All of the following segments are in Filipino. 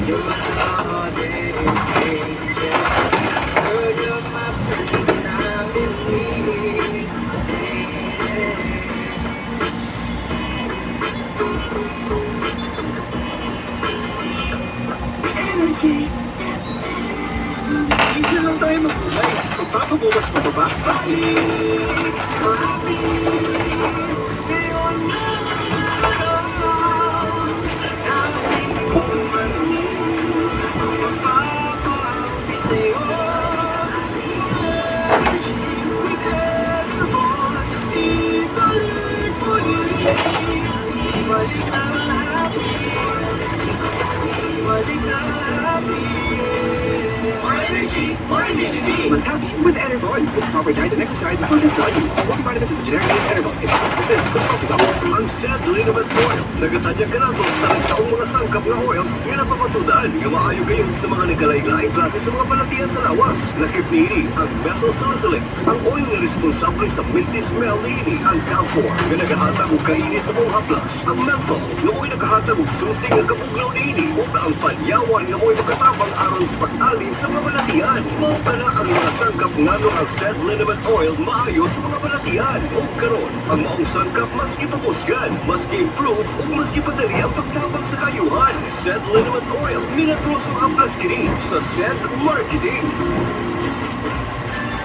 Hindi lang tayo magulay. Papabukas pa ba? With Energon, it's proper diet and exercise na content value. Multivitamins and generic name Energon. It's 100% good coffee. Ang Shed Liniment Oil. Nagasadya ka na ito sa nagsaong mga sangkap na oil. Yan ang papasudaan. Yung maayo kayo sa mga nagkalay-laing klase sa mga palatian sa lawas. Lakip ni ini ang methyl salicylate. Ang oil na responsable sa minty smell ni ini ang camphor. Na nagahata o kainit sa mga haplas. Ang menthol, nooy nakahata o suting ang kapuglaw ni ini. O ang panyawan na mo'y magkatapang aron sa pag-alin sa mga palatian. Mauta na ang mga sangkap ngano ang Shed Liniment Oil maayo sa mga palatian. O karon, ang maong sangkap maski papusgan, maski improve o maski padali ang pagtabang sa kayuhan. Shed Liniment Oil, minatrosong haplas kini sa Shed Marketing.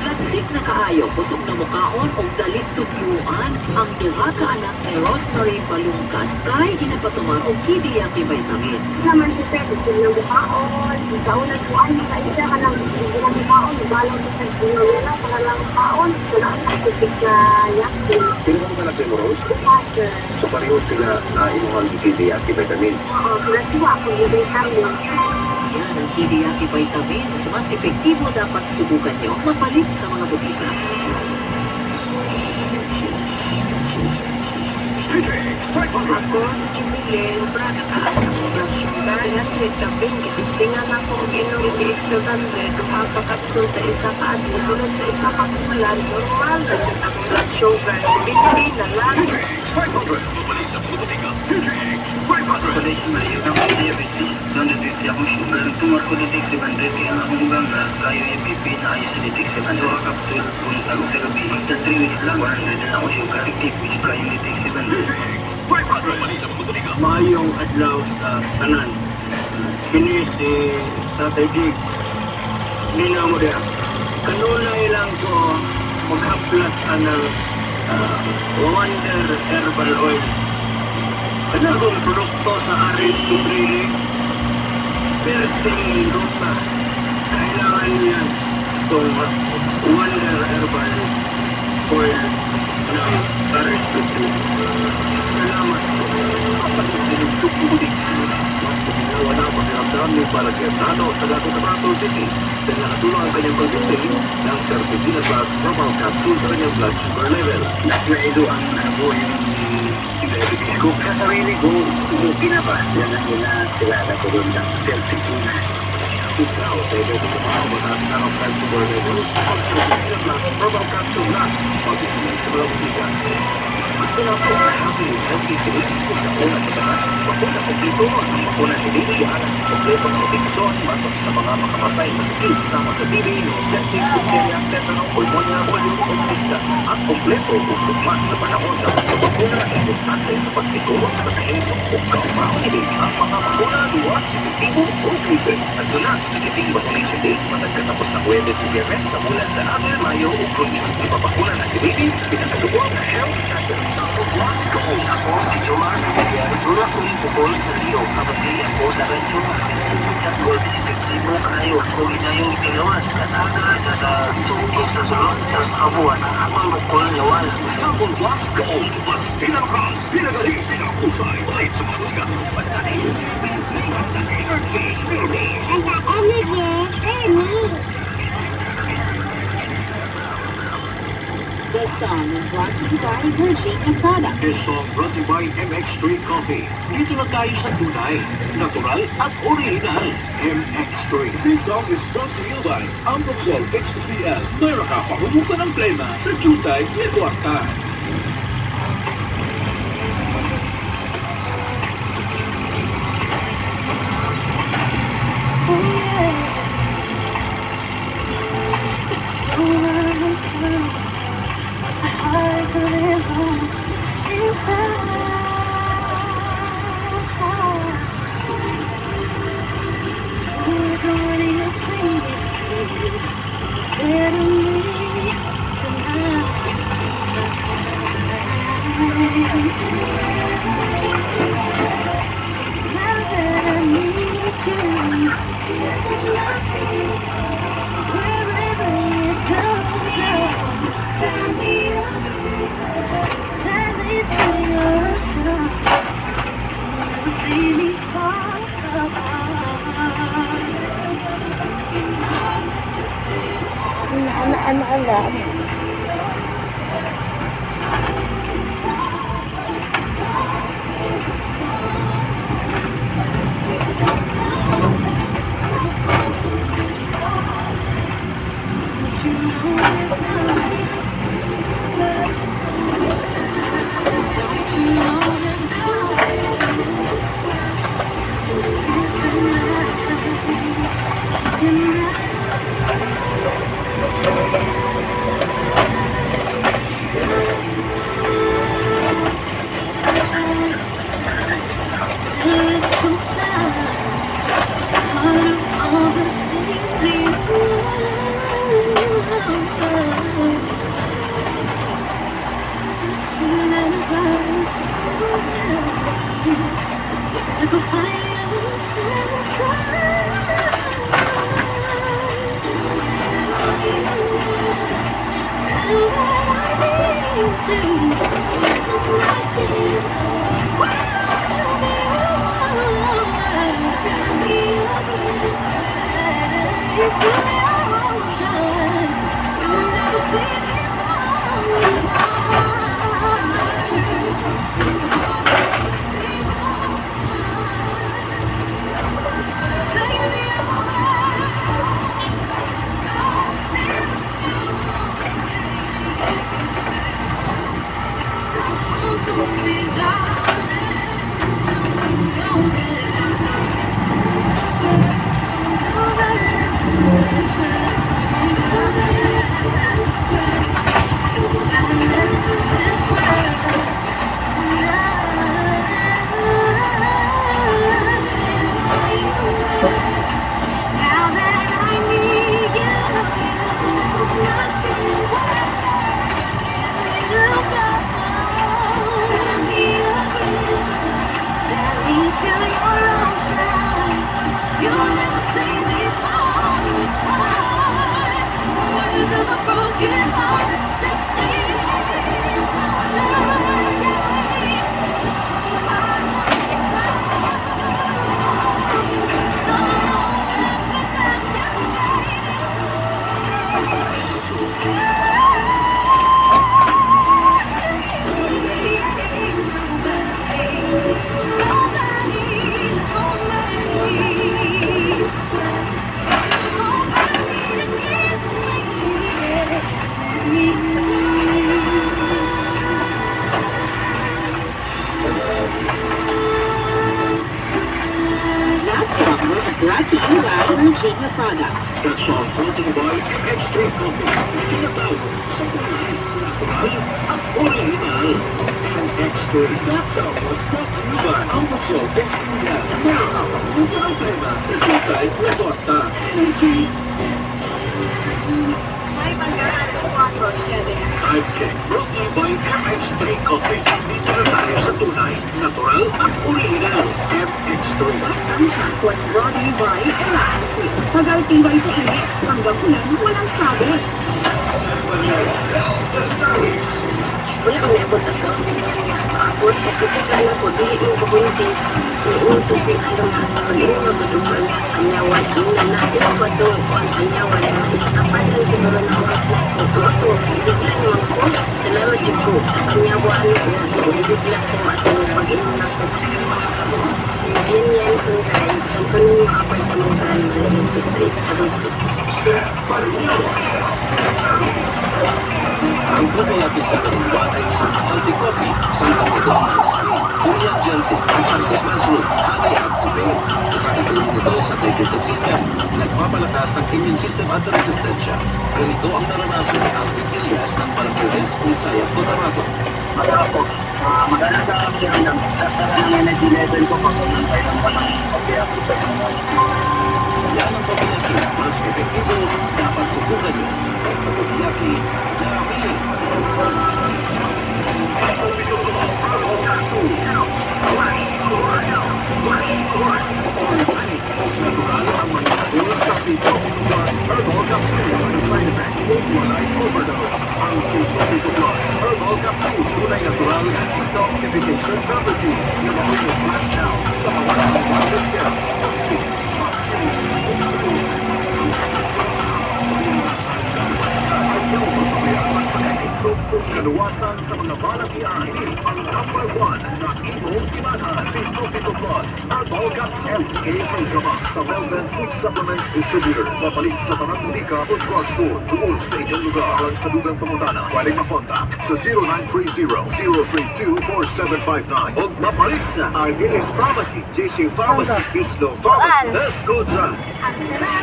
Lagsik na kaayo, kusog na mukaon o dalit tubyuan ang duha ka anak ni Rosemary Balungkas kay ginapatuman o kidiyaki vitamin. Naman si Pet, gusto na mukaon, sa unang buwan, sa isa ka lang gusto na mukaon, balang sa pagdungan na, para lang mukaon, wala ang kusik na yakin. Sino mo ka si Rose? Pastor. So pareho sila na inuhang kidiyaki vitamin. Oo, sila siya ako yung vitamin. Yan ang kidiyaki vitamin. Mas epektibo dapat subukan nyo. Mapalit sa mga butika. Ako, Emilien, Braga ka. Dahil nagtabing, tingnan ako inom i-extravagant, kapapakapsul sa isa ka at musunod sa isa ka kulan, normal na sa takong blood sugar, binili na lang. 500! Bumalik sa mga butika. 500! Palis maliit ang diabetes, doon detect akong sugar, tumor ko detect 700, ang akong ganggas, kayo yung BP na ayos sa detect 700. Ang kapsul, puntang sa gabi, after 3 weeks lang, 100 na ako sugar, active, which kayo detect 700. 500! Bumalik sa mga butika. Mayong adlaw sa tanan. Kini si Tatay Dig. Nina mo dia. Kanunay lang ko maghaplas anang Wonder Herbal Oil. Kanagong produkto sa Aris Tubrili. Perting Ruta. Kailangan yan itong Wonder Herbal Oil ng Aris Tubrili. Salamat po. Kapatid sinugtog budik. Mas paginawa na pakiramdam ni Palagretano sa Lago Tabato City dahil nakatulong ang kanyang pag-ibig ng Certificate Plus Normal Capsule sa kanyang blood sugar level. Naido ang nabo yung diabetes ko. Sa sarili ko, umuwi na ba? Yan ang kilala ko doon ng Certificate. Ikaw, pwede ko kumakabataan ng blood sugar level ang Certificate Plus Normal Capsule na pag-ibig sa mga butika. Gusto na po na healthy sila kung sa una sa taas. Bakuna kompleto ang bakuna si Baby Anas kompleto ng proteksyon matok sa mga makamatay na sakit sama sa TB, septic, bacteria, tetanong, pulmonya, pulmonya, at kompleto kung tugmas sa panahon sa bakuna ay importante sa pagtitulong sa kahinsok o kaumahon ni Baby. Ang mga bakuna luwas, epektibo o libre. At doon sa titing vaccination days matagkatapos na Huwebes si Biyernes sa bulan sa Abril, Mayo o Junio. Ipapakuna na si Baby sa pinakatubong na health center. Ako si Jomar Nagdura kong pukol sa Rio. Kapatid ako sa radyo. Gold epektibo kayo. Ako inayong itinawas. Kasaga sa tubo sa sulod sa kabuan. Akong bukol lawal. Sabon Plus Gold Plus pinakang, pinagaling, pinakusay, ulit sa mga lugar. Pagkain, This song is brought to you by Hershey and Product. This song brought to you by MX3 Coffee. Dito na tayo sa tunay, natural at original. MX3. This song is brought to you by Ambrosol XCL. Meron ka pahubukan ng plema sa Jutay Networkan. That's all floating by extra coffee. Tinatawag sa tunay, natural at original. Ang extra tinatawag sa lugar ang floating niya. Nakakapag mo sa antena sa kahit na torta. May pagkaan ko ako siya din. I've checked. Brought to you by MX3 Coffee. Dito na tayo sa tunay, natural at original. MX3. Ang sakot brought to you by Excavator. Pag-altibay sa init, hanggang ulan, walang sabi. Wala kang nebot na ito. Abot, pagkakita na po, di yung kapunti. Iutos yung along hapon, yung mabuduman. Anyawan, yung nanati ang bato. Ang anyawan, kapanan siguro na oras na ito. Ako, bigla naman ko. Salamat yun po. Anyawan, bigla ko atong pag-inom na ito. Yan kung kahit ang kanong apartamentan, malamang street sa rito. Ang pagkayaki sa kanila ay anti-coffee sa nakakita. Kuya Jensen, ang Santos Road, ay activate. Nakakitulong nito sa digestive system. Nagpapalakas ng immune system at resistensya. Ganito ang naranasan ni Alvin Elias ng Barangay Puntaya, Cotabato. Ako, maganda sa akin lang. Tataga ng energy level ko pag umampay ng patang pagkayaki sa kanila. Yan ang pagkayaki. Mas epektibo, dapat subukan nyo. Pagkayaki, dami. Natural ang mga Pito Plus Herbal Capsule with side effect Overnight Overdose. Ang Pito Plus Herbal Capsule tunay natural at detoxification properties na maulit flash out sa mga water care. Kaluwasan sa mga balakian, ang number 1 na imong imahan, Pito Plus, Herbal Capsule, FDA gamot sa Melbourne Food Supplement Distributor. Mapalit sa tanang Ulika o drugstore, tuol sa inyong lugar alang sa dugang pangutana. Pwedeng makontak sa 0930-032-4759. O mapalit sa Ardiles Pharmacy, JC Pharmacy, Bislo Pharmacy. Let's go, John!